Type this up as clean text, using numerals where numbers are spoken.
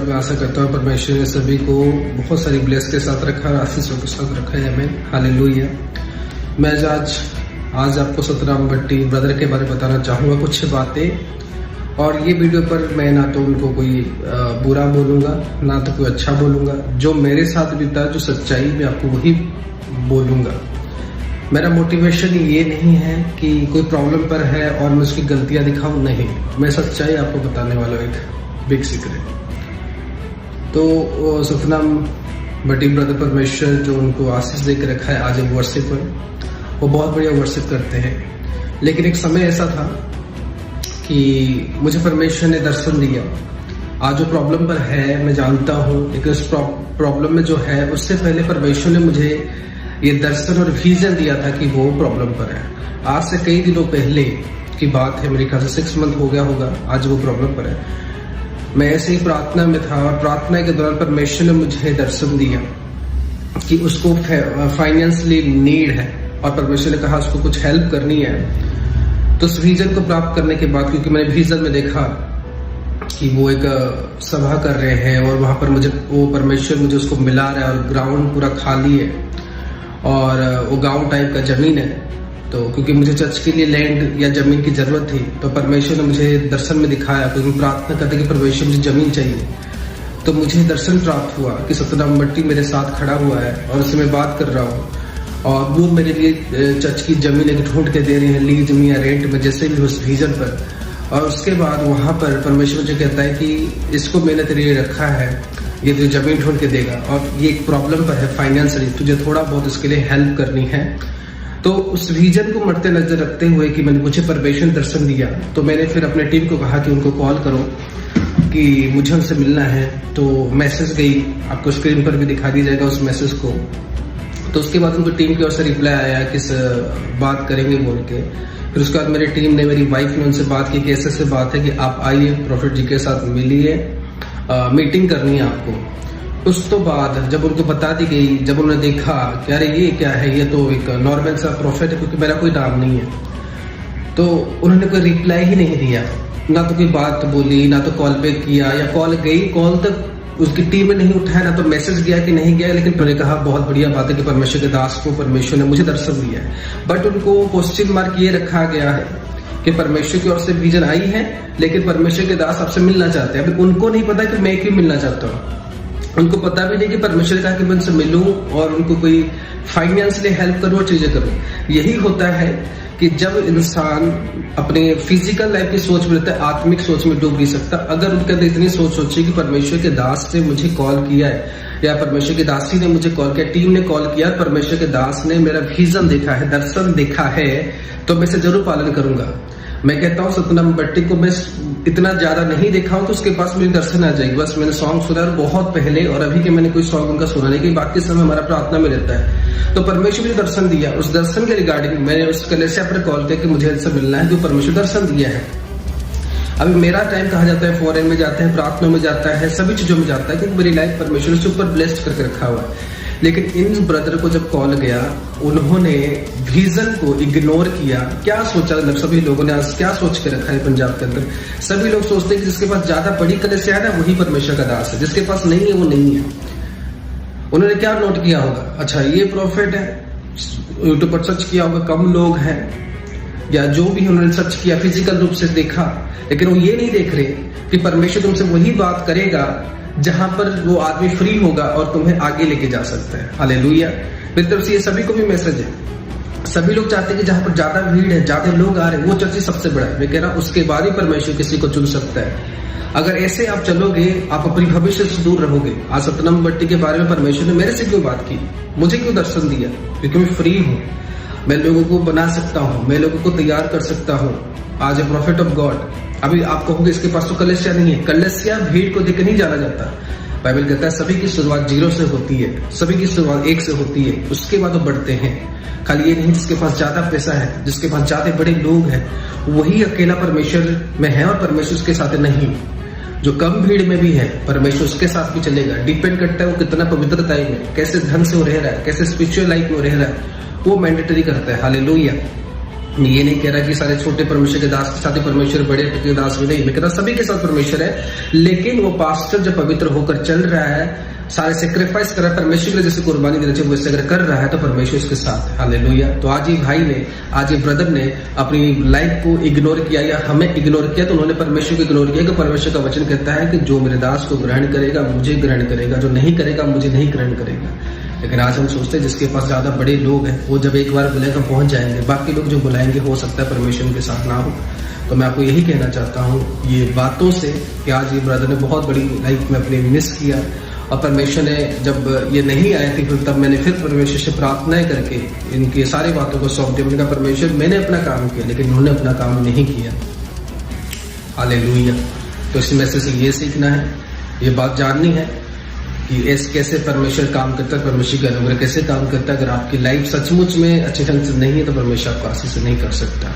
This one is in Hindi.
मैं आशा करता हूँ परमेश्वर ने सभी को बहुत सारी ब्लेस के साथ रखा और आशीषों के साथ रखा है। हमें हालेलुया। मैं आज आपको सतराम भट्टी ब्रदर के बारे में बताना चाहूँगा कुछ बातें। और ये वीडियो पर मैं ना तो उनको कोई बुरा बोलूँगा ना तो कोई अच्छा बोलूँगा। जो मेरे साथ बीता, जो सच्चाई, मैं आपको वही बोलूँगा। मेरा मोटिवेशन ये नहीं है कि कोई प्रॉब्लम पर है और मैं उसकी गलतियाँ दिखाऊँ, नहीं। मैं सच्चाई आपको बताने वाला हूँ, एक बिग सीक्रेट। तो सतनाम भट्टी ब्रदर परमेश्वर जो उनको आशीष देकर रखा है आज वर्शिप पर, वो बहुत बढ़िया वर्शिप करते हैं। लेकिन एक समय ऐसा था कि मुझे परमेश्वर ने दर्शन दिया। आज जो प्रॉब्लम पर है मैं जानता हूँ, लेकिन उस प्रॉब्लम में जो है उससे पहले परमेश्वर ने मुझे ये दर्शन और विजन दिया था कि वो प्रॉब्लम पर है। आज से कई दिनों पहले की बात है, मेरे ख्याल से 6 मंथ हो गया होगा, आज वो प्रॉब्लम पर है। मैं ऐसे ही प्रार्थना में था और प्रार्थना के दौरान परमेश्वर ने मुझे दर्शन दिया कि उसको फाइनेंशियली नीड है और परमेश्वर ने कहा उसको कुछ हेल्प करनी है। तो उस विजन को प्राप्त करने के बाद, क्योंकि मैंने विजन में देखा कि वो एक सभा कर रहे हैं और वहां पर वो परमेश्वर मुझे उसको मिला रहा है और ग्राउंड पूरा खाली है और वो गांव टाइप का जमीन है। तो क्योंकि मुझे चर्च के लिए लैंड या जमीन की जरूरत थी, तो परमेश्वर ने मुझे दर्शन में दिखाया, क्योंकि मैं प्रार्थना करते कि परमेश्वर मुझे जमीन चाहिए। तो मुझे दर्शन प्राप्त हुआ कि सतनाम भट्टी मेरे साथ खड़ा हुआ है और उससे मैं बात कर रहा हूँ और वो मेरे लिए चर्च की जमीन एक ढूंढ के दे रही है, लीज में या रेंट में, जैसे भी उस विजन पर। और उसके बाद वहां पर परमेश्वर मुझे कहता है कि इसको मैंने तेरे लिए रखा है, ये तुझे जमीन ढूंढ के देगा और ये एक प्रॉब्लम पर है फाइनेंशियली, तुझे थोड़ा बहुत इसके लिए हेल्प करनी है। तो उस विजन को मद्दे नजर रखते हुए कि मुझे परमेश्वर दर्शन दिया, तो मैंने फिर अपने टीम को कहा कि उनको कॉल करो कि मुझे उनसे मिलना है। तो मैसेज गई, आपको स्क्रीन पर भी दिखा दिया जाएगा उस मैसेज को। तो उसके बाद उनको टीम की ओर से रिप्लाई आया कि बात करेंगे बोल के। फिर उसके बाद मेरी टीम ने, मेरी वाइफ ने उनसे बात की कि ऐसे बात है कि आप आइए, प्रॉफिट जी के साथ मिलिए, मीटिंग करनी है आपको। उस तो बाद जब उनको बता दी गई, जब उन्होंने देखा कि अरे ये क्या है, ये तो एक नॉर्मल सा प्रॉफिट है, क्योंकि मेरा कोई नाम नहीं है, तो उन्होंने कोई रिप्लाई ही नहीं दिया, ना तो कोई बात बोली, ना तो कॉल बैक किया, या कॉल गई, कॉल तक उसकी टीम में नहीं उठाया, ना तो मैसेज गया कि नहीं गया। लेकिन उन्होंने कहा बहुत बढ़िया बात है कि परमेश्वर के दास को परमेश्वर ने मुझे दर्शन दिया है। बट उनको क्वेश्चन मार्क ये रखा गया है कि परमेश्वर की ओर से विजन आई है, लेकिन परमेश्वर के दास आपसे मिलना चाहते हैं। अभी उनको नहीं पता कि मैं क्यों मिलना चाहता हूँ, उनको पता भी नहीं कि परमेश्वर कहा कि मैं उनसे मिलूं और उनको कोई फाइनेंशियली हेल्प करूं और चीजें करूं। यही होता है कि जब इंसान अपने फिजिकल लाइफ की सोच में रहता है, आत्मिक सोच में डूब नहीं सकता। अगर उनके अंदर इतनी सोच सोची कि परमेश्वर के दास ने मुझे कॉल किया है या परमेश्वर के दासी ने मुझे कॉल किया, टीम ने कॉल किया, परमेश्वर के दास ने मेरा विजन देखा है, दर्शन देखा है, तो मैं इसे जरूर पालन करूंगा। मैं कहता हूँ सतनाम भट्टी को मैं इतना ज्यादा नहीं देखा हूँ तो उसके पास मेरी दर्शन आ जाएगी। बस मैंने सॉन्ग सुना बहुत पहले, और अभी के मैंने कोई सॉन्ग उनका सुना नहीं, कि बाकी समय हमारा प्रार्थना में रहता है। तो परमेश्वर ने दर्शन दिया, उस दर्शन के रिगार्डिंग मैंने उस कलेसिया पर कॉल किया कि मुझे इनसे मिलना है, जो परमेश्वर दर्शन दिया है। अभी मेरा टाइम कहा जाता है, फॉरेन में जाता है, प्रार्थना में जाता है, सभी चीजों में जाता है, क्योंकि मेरी लाइफ परमेश्वर से ऊपर ब्लेस्ड करके रखा हुआ है। लेकिन इन ब्रदर को जब कॉल गया, उन्होंने विजन को इग्नोर किया। क्या सोचा, मतलब सभी लोगों ने आज क्या सोच के रखा है पंजाब के अंदर, सभी लोग सोचते हैं कि जिसके पास ज्यादा बड़ी कलेसिया है ना वही परमेश्वर का दास है, जिसके पास नहीं है वो नहीं है। उन्होंने क्या नोट किया होगा, अच्छा ये प्रॉफिट है, यूट्यूब पर सर्च किया होगा, कम लोग हैं, या जो भी उन्होंने सर्च किया फिजिकल रूप से देखा, लेकिन वो ये नहीं देख रहे कि परमेश्वर तुमसे वही बात करेगा जहां पर वो आदमी फ्री होगा और तुम्हें आगे लेके जा सकता है। हालेलुया। मेरी तरफ से ये सभी को भी मैसेज है। सभी लोग चाहते हैं कि जहां पर ज्यादा भीड़ है, ज्यादा लोग आ रहे हैं, वो चर्च सबसे बड़ा है। मैं कह रहा हूं उसके बाद ही परमेश्वर किसी को चुन सकता है। अगर ऐसे आप चलोगे, आप अपनी भविष्य से दूर रहोगे। आज सतनाम भट्टी के बारे में परमेश्वर ने मेरे से क्यों बात की, मुझे क्यों दर्शन दिया, क्योंकि मैं फ्री हूँ, मैं लोगों को बना सकता हूँ, मैं लोगों को तैयार कर सकता हूँ। आज ए प्रॉफिट ऑफ गॉड। अभी आप कहोगे इसके पास तो कलेसिया नहीं है, कलेसिया भीड़ को देख नहीं जाना जाता। बाइबल कहता है सभी की शुरुआत 0 से होती है, सभी की शुरुआत 1 से होती है, उसके बाद वो बढ़ते हैं। खाली ये नहीं जिसके पास ज्यादा पैसा है, जिसके पास ज्यादा बड़े लोग हैं, वही अकेला परमेश्वर में है और परमेश्वर उसके साथ नहीं। जो कम भीड़ में भी है, परमेश्वर उसके साथ भी चलेगा। डिपेंड करता है वो कितना पवित्रता में, कैसे ढंग से वो रह रहा है, कैसे स्पिरिचुअल लाइफ में रह रहा है, वो मैंडेटरी करता है। हालेलुया। मैं ये नहीं कह रहा कि सारे छोटे परमेश्वर के दास के साथ ही परमेश्वर, बड़े के दास भी नहीं, मैं कह रहा सभी के साथ परमेश्वर है। लेकिन वो पास्टर जब पवित्र होकर चल रहा है, सारे सेक्रीफाइस कर रहा है परमेश्वर के लिए, जैसे कुर्बानी देना चाहिए वैसे अगर कर रहा है तो परमेश्वर उसके साथ है। हालेलुया। तो आज ये भाई ने, आज ये ब्रदर ने अपनी लाइफ को इग्नोर किया या हमें इग्नोर किया, तो उन्होंने परमेश्वर को इग्नोर किया। कि परमेश्वर का वचन कहता है कि जो मेरे दास को ग्रहण करेगा मुझे ग्रहण करेगा, जो नहीं करेगा मुझे नहीं ग्रहण करेगा। लेकिन आज हम सोचते हैं जिसके पास ज्यादा बड़े लोग हैं वो जब एक बार बुलाएगा पहुंच जाएंगे, बाकी लोग जो बुलाएंगे हो सकता है परमेश्वर के साथ ना हो। तो मैं आपको यही कहना चाहता हूँ ये बातों से कि आज ये ब्रदर ने बहुत बड़ी लाइफ में अपनी मिस किया, और परमेश्वर ने जब ये नहीं आए थे फिर तब मैंने फिर परमेश्वर से प्रार्थनाएं करके इनकी सारी बातों को सौंप दिया। मैंने कहा परमेश्वर मैंने अपना काम किया लेकिन उन्होंने अपना काम नहीं किया। हालेलुया। तो इस मैसेज से ये सीखना है, ये बात जाननी है कि कैसे परमेश्वर काम करता है, परमेश्वर का अनुग्रह कैसे काम करता है। अगर आपकी लाइफ सचमुच में अच्छे ढंग से नहीं है तो परमेश्वर आपको आशीष नहीं कर सकता।